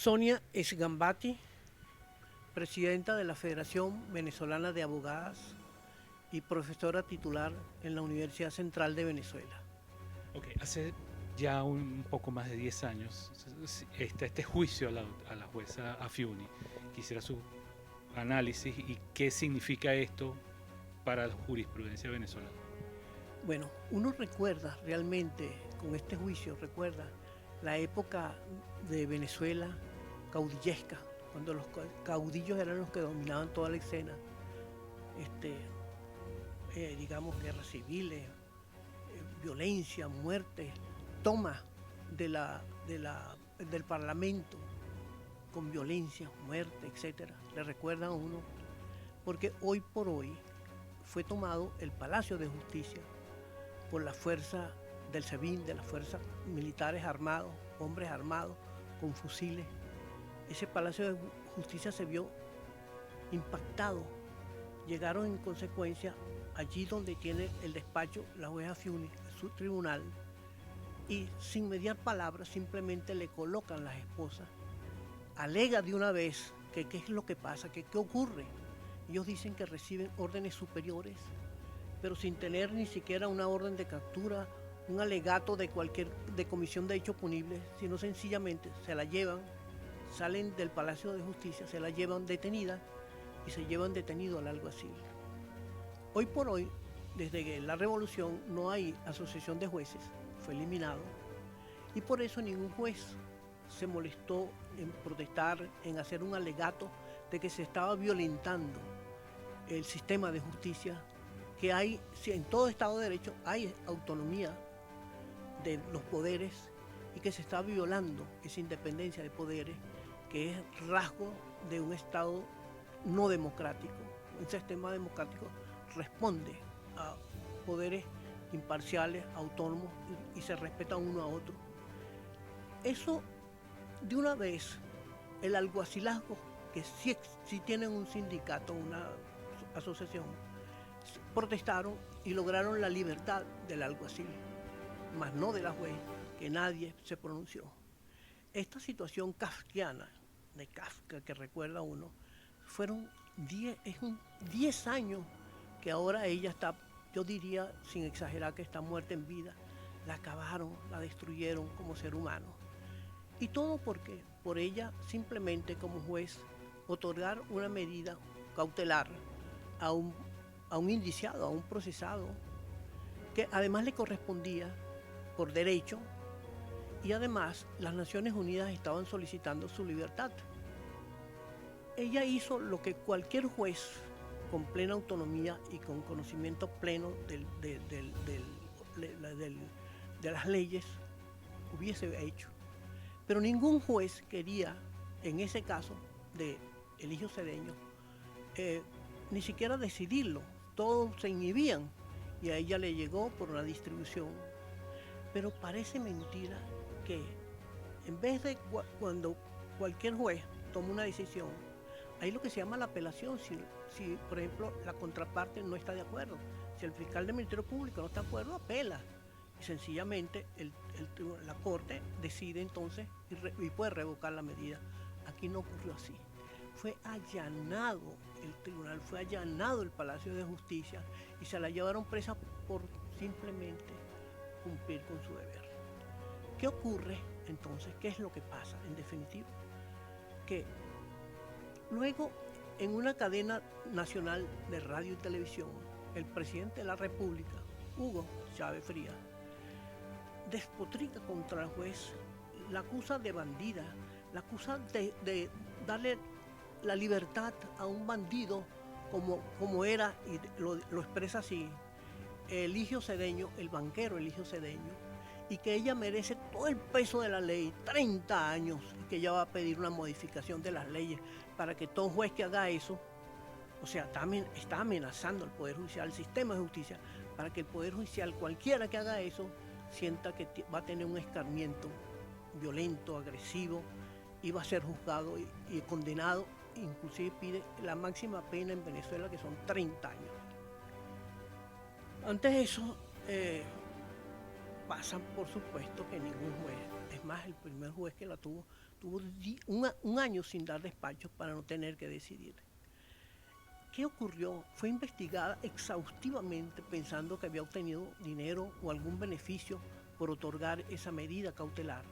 Sonia Esgambati, presidenta de la Federación Venezolana de Abogadas y profesora titular en la Universidad Central de Venezuela. Ok, hace ya un poco más de 10 años este juicio a la jueza Afiuni. Quisiera su análisis y qué significa esto para la jurisprudencia venezolana. Bueno, uno recuerda realmente, con este juicio, recuerda la época de Venezuela caudillesca, cuando los caudillos eran los que dominaban toda la escena, este, digamos, guerras civiles, violencia, muerte, toma del Parlamento con violencia, muerte, etcétera. Le recuerdan a uno, porque hoy por hoy fue tomado el Palacio de Justicia por la fuerza del SEBIN, de las fuerzas militares armados, hombres armados con fusiles. Ese Palacio de Justicia se vio impactado. Llegaron en consecuencia allí donde tiene el despacho la jueza Afiuni, su tribunal, y sin mediar palabras simplemente le colocan las esposas. Alega de una vez que qué es lo que pasa, que qué ocurre. Ellos dicen que reciben órdenes superiores, pero sin tener ni siquiera una orden de captura, un alegato de comisión de hecho punible, sino sencillamente se la llevan, salen del Palacio de Justicia, se la llevan detenida y se llevan detenido al alguacil. Hoy por hoy, desde la revolución, no hay asociación de jueces, fue eliminado, y por eso ningún juez se molestó en protestar, en hacer un alegato de que se estaba violentando el sistema de justicia, que hay, si en todo Estado de Derecho hay autonomía de los poderes y que se está violando esa independencia de poderes, que es rasgo de un Estado no democrático. Un sistema democrático responde a poderes imparciales, autónomos y se respeta uno a otro. Eso de una vez, el alguacilazgo, que sí tienen un sindicato, una asociación, protestaron y lograron la libertad del alguacil, mas no de la juez, que nadie se pronunció. Esta situación kafkiana de Kafka que recuerda uno, fueron 10 años que ahora ella está, yo diría sin exagerar que está muerta en vida. La acabaron, la destruyeron como ser humano. Y todo porque por ella simplemente como juez otorgar una medida cautelar a un indiciado, a un procesado, que además le correspondía por derecho, y además las Naciones Unidas estaban solicitando su libertad. Ella hizo lo que cualquier juez con plena autonomía y con conocimiento pleno de las leyes hubiese hecho. Pero ningún juez quería, en ese caso de Eligio Cedeño, ni siquiera decidirlo. Todos se inhibían y a ella le llegó por una distribución. Pero parece mentira que en vez de cuando cualquier juez toma una decisión, hay lo que se llama la apelación, si por ejemplo la contraparte no está de acuerdo. Si el fiscal del Ministerio Público no está de acuerdo, apela. Y sencillamente la Corte decide entonces y puede revocar la medida. Aquí no ocurrió así. Fue allanado el tribunal, fue allanado el Palacio de Justicia y se la llevaron presa por simplemente cumplir con su deber. ¿Qué ocurre entonces? ¿Qué es lo que pasa? En definitiva, que luego en una cadena nacional de radio y televisión, el presidente de la República, Hugo Chávez Frías, despotrica contra el juez, la acusa de bandida, la acusa de darle la libertad a un bandido como era, y lo expresa así, Eligio Cedeño, el banquero Eligio Cedeño, y que ella merece todo el peso de la ley, 30 años, y que ella va a pedir una modificación de las leyes para que todo juez que haga eso, o sea, está amenazando al Poder Judicial, al sistema de justicia, para que el Poder Judicial, cualquiera que haga eso, sienta que va a tener un escarmiento violento, agresivo, y va a ser juzgado y condenado, inclusive pide la máxima pena en Venezuela, que son 30 años. Antes de eso, pasan por supuesto que ningún juez, es más, el primer juez que la tuvo Tuvo un año sin dar despachos para no tener que decidir. ¿Qué ocurrió? Fue investigada exhaustivamente pensando que había obtenido dinero o algún beneficio por otorgar esa medida cautelar.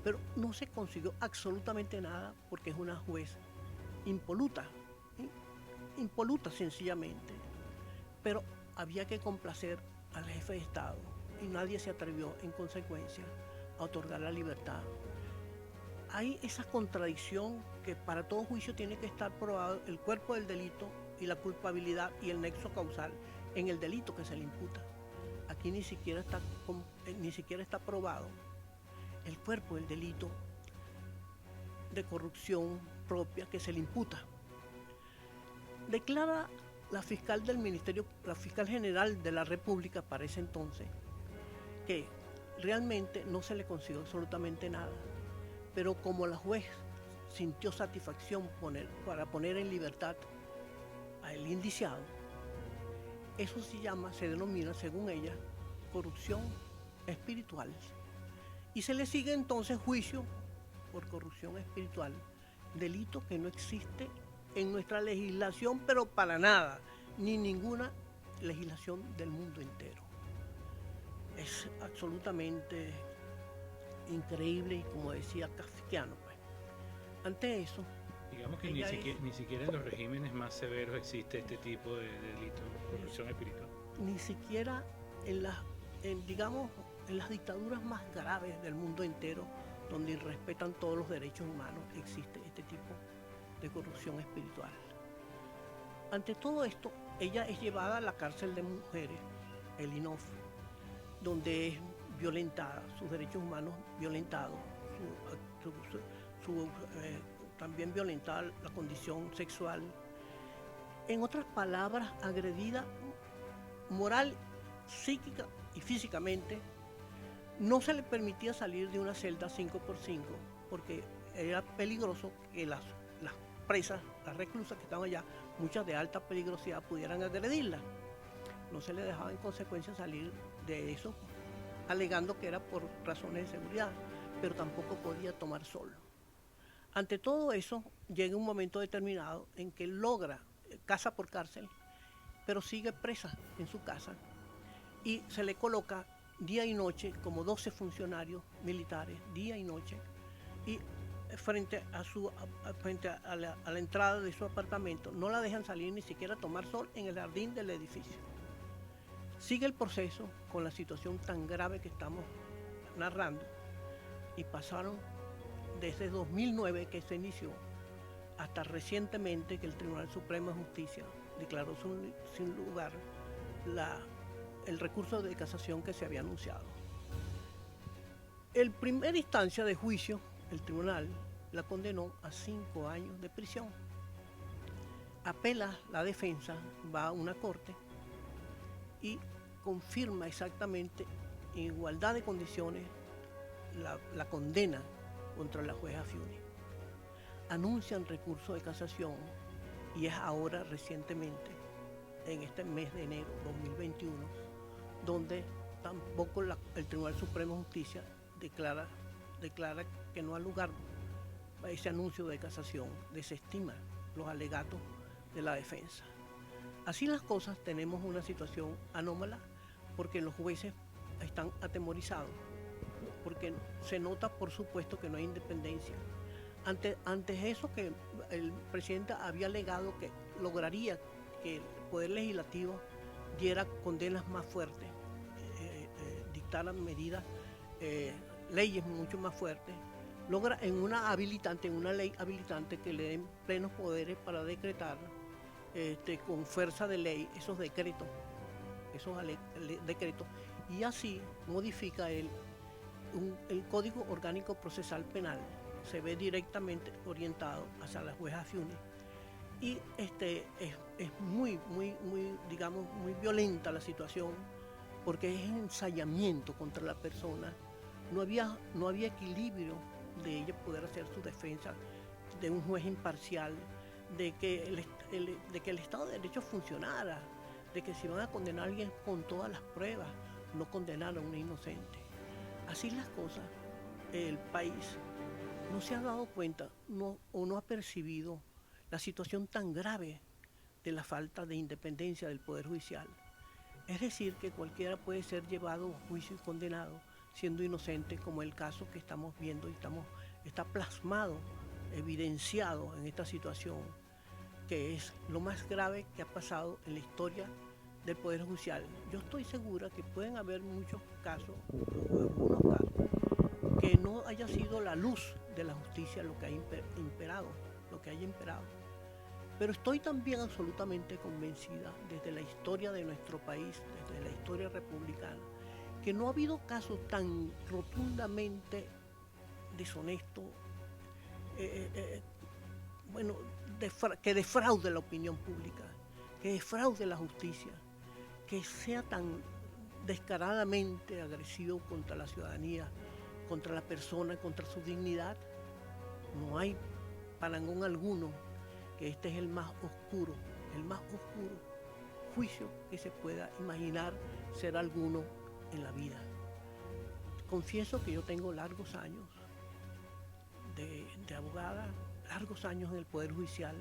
Pero no se consiguió absolutamente nada porque es una juez impoluta, impoluta sencillamente. Pero había que complacer al jefe de Estado y nadie se atrevió en consecuencia a otorgar la libertad. Hay esa contradicción que para todo juicio tiene que estar probado el cuerpo del delito y la culpabilidad y el nexo causal en el delito que se le imputa. Aquí ni siquiera está probado el cuerpo del delito de corrupción propia que se le imputa. Declara la fiscal del Ministerio, la fiscal general de la República para ese entonces, que realmente no se le consiguió absolutamente nada, pero como la juez sintió satisfacción para poner en libertad al indiciado, eso se denomina, según ella, corrupción espiritual. Y se le sigue entonces juicio por corrupción espiritual, delito que no existe en nuestra legislación, pero para nada, ni ninguna legislación del mundo entero. Es absolutamente increíble y, como decía, kafkiano. Pues. Ante eso, digamos que ni siquiera en los regímenes más severos existe este tipo de delito, corrupción espiritual. Ni siquiera en las dictaduras más graves del mundo entero, donde respetan todos los derechos humanos, existe este tipo de corrupción espiritual. Ante todo esto, ella es llevada a la cárcel de mujeres, el INOF, donde es violentada, sus derechos humanos violentados, también violentada la condición sexual. En otras palabras, agredida moral, psíquica y físicamente. No se le permitía salir de una celda 5x5 porque era peligroso que las presas, las reclusas que estaban allá, muchas de alta peligrosidad, pudieran agredirla. No se le dejaba en consecuencia salir de eso, alegando que era por razones de seguridad, pero tampoco podía tomar sol. Ante todo eso, llega un momento determinado en que logra casa por cárcel, pero sigue presa en su casa y se le coloca día y noche como 12 funcionarios militares, día y noche, y frente a la entrada de su apartamento no la dejan salir ni siquiera a tomar sol en el jardín del edificio. Sigue el proceso con la situación tan grave que estamos narrando y pasaron desde 2009 que se inició hasta recientemente que el Tribunal Supremo de Justicia declaró sin lugar el recurso de casación que se había anunciado. En primera instancia de juicio, el tribunal la condenó a 5 años de prisión. Apela la defensa, va a una corte y confirma exactamente en igualdad de condiciones la condena contra la jueza Fiuni. Anuncian recurso de casación y es ahora recientemente, en este mes de enero 2021, donde tampoco el Tribunal Supremo de Justicia declara que no ha lugar a ese anuncio de casación, desestima los alegatos de la defensa. Así las cosas, tenemos una situación anómala porque los jueces están atemorizados, porque se nota por supuesto que no hay independencia. Antes eso, que el presidente había alegado que lograría que el Poder Legislativo diera condenas más fuertes, dictaran medidas, leyes mucho más fuertes, logra en una ley habilitante que le den plenos poderes para decretar con fuerza de ley esos decretos, y así modifica el Código Orgánico Procesal Penal, se ve directamente orientado hacia la jueza Fiuni. Y es muy violenta la situación, porque es ensayamiento contra la persona. No había equilibrio de ella poder hacer su defensa, de un juez imparcial, de que el Estado de Derecho funcionara, de que si van a condenar a alguien con todas las pruebas, no condenar a un inocente. Así las cosas, el país no se ha dado cuenta o no ha percibido la situación tan grave de la falta de independencia del Poder Judicial. Es decir, que cualquiera puede ser llevado a juicio y condenado siendo inocente, como el caso que estamos viendo y está plasmado, evidenciado en esta situación, que es lo más grave que ha pasado en la historia del Poder Judicial. Yo estoy segura que pueden haber muchos casos, o algunos casos, que no haya sido la luz de la justicia lo que haya imperado, Pero estoy también absolutamente convencida, desde la historia de nuestro país, desde la historia republicana, que no ha habido casos tan rotundamente deshonestos, que defraude la opinión pública, que defraude la justicia, que sea tan descaradamente agresivo contra la ciudadanía, contra la persona, contra su dignidad. No hay parangón alguno, que este es el más oscuro juicio que se pueda imaginar ser alguno en la vida. Confieso que yo tengo largos años de abogada, largos años en el Poder Judicial,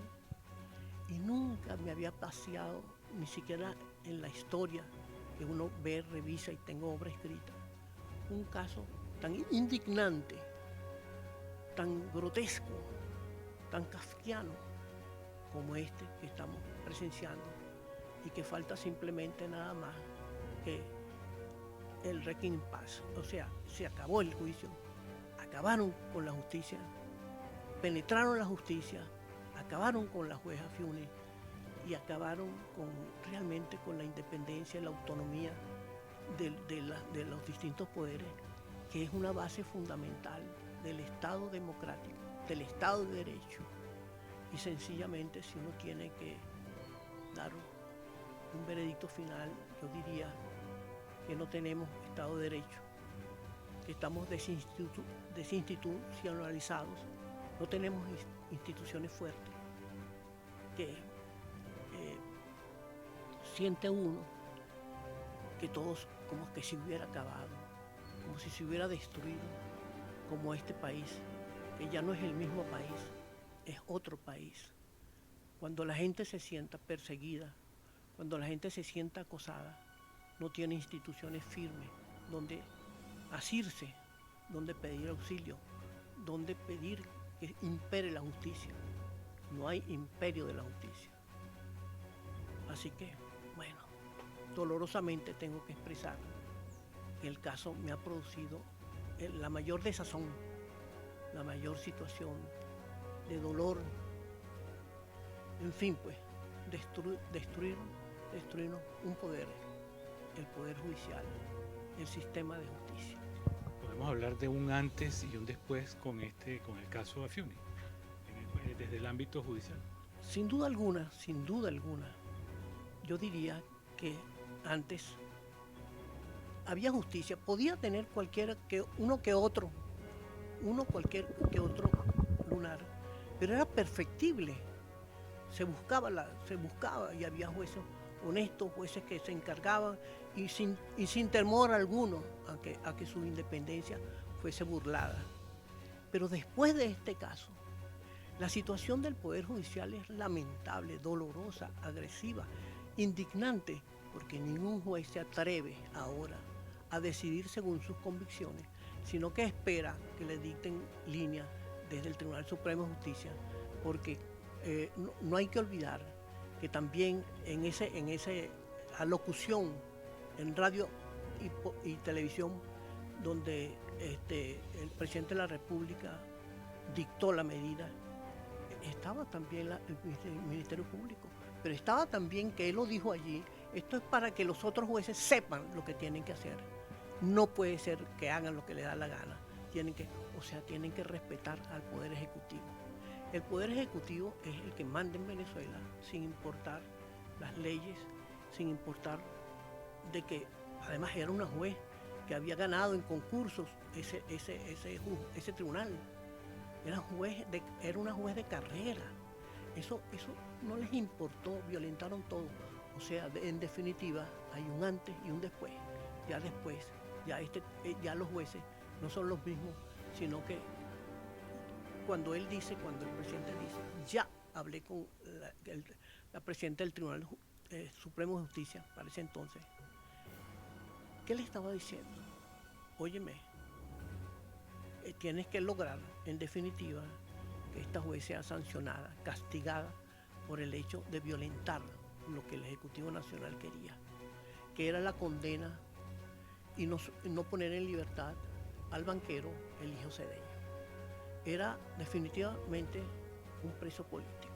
y nunca me había paseado, ni siquiera en la historia que uno ve, revisa y tengo obra escrita, un caso tan indignante, tan grotesco, tan kafkiano como este que estamos presenciando, y que falta simplemente nada más que el requiem in paz. O sea, se acabó el juicio, acabaron con la justicia, penetraron la justicia, acabaron con la jueza Fiuni y acabaron realmente con la independencia y la autonomía de los distintos poderes, que es una base fundamental del Estado democrático, del Estado de Derecho. Y sencillamente, si uno tiene que dar un veredicto final, yo diría que no tenemos Estado de Derecho, que estamos desinstitucionalizados, no tenemos instituciones fuertes, que siente uno que todos como que se hubiera acabado, como si se hubiera destruido, como este país, que ya no es el mismo país, es otro país. Cuando la gente se sienta perseguida, cuando la gente se sienta acosada, no tiene instituciones firmes donde asirse, donde pedir auxilio, donde pedir que impere la justicia. No hay imperio de la justicia. Así que, bueno, dolorosamente tengo que expresar que el caso me ha producido la mayor desazón, la mayor situación de dolor, en fin, pues, destruirnos un poder, el Poder Judicial, el sistema de justicia. Podemos hablar de un antes y un después con el caso Fiuni, desde el ámbito judicial. Sin duda alguna, yo diría que antes había justicia, podía tener cualquier uno que otro lunar, pero era perfectible. Se buscaba y había jueces honestos, jueces que se encargaban y sin temor alguno a que su independencia fuese burlada. Pero después de este caso, la situación del Poder Judicial es lamentable, dolorosa, agresiva, indignante, porque ningún juez se atreve ahora a decidir según sus convicciones, sino que espera que le dicten líneas desde el Tribunal Supremo de Justicia, porque no hay que olvidar que también en esa alocución en radio y televisión, donde el presidente de la República dictó la medida, estaba también el Ministerio Público, pero estaba también que él lo dijo allí: esto es para que los otros jueces sepan lo que tienen que hacer. No puede ser que hagan lo que les da la gana. Tienen que respetar al Poder Ejecutivo. El Poder Ejecutivo es el que manda en Venezuela, sin importar las leyes, sin importar de que además era una juez que había ganado en concursos ese tribunal. Era una juez de carrera. Eso no les importó, violentaron todo. O sea, en definitiva, hay un antes y un después. Ya después, ya los jueces no son los mismos, sino que cuando el presidente dice, ya hablé con la presidenta del Tribunal Supremo de Justicia para ese entonces, ¿qué le estaba diciendo? Óyeme, tienes que lograr, en definitiva, que esta juez sea sancionada, castigada por el hecho de violentar lo que el Ejecutivo Nacional quería, que era la condena y no poner en libertad al banquero Eligio Cedeño. Era definitivamente un preso político.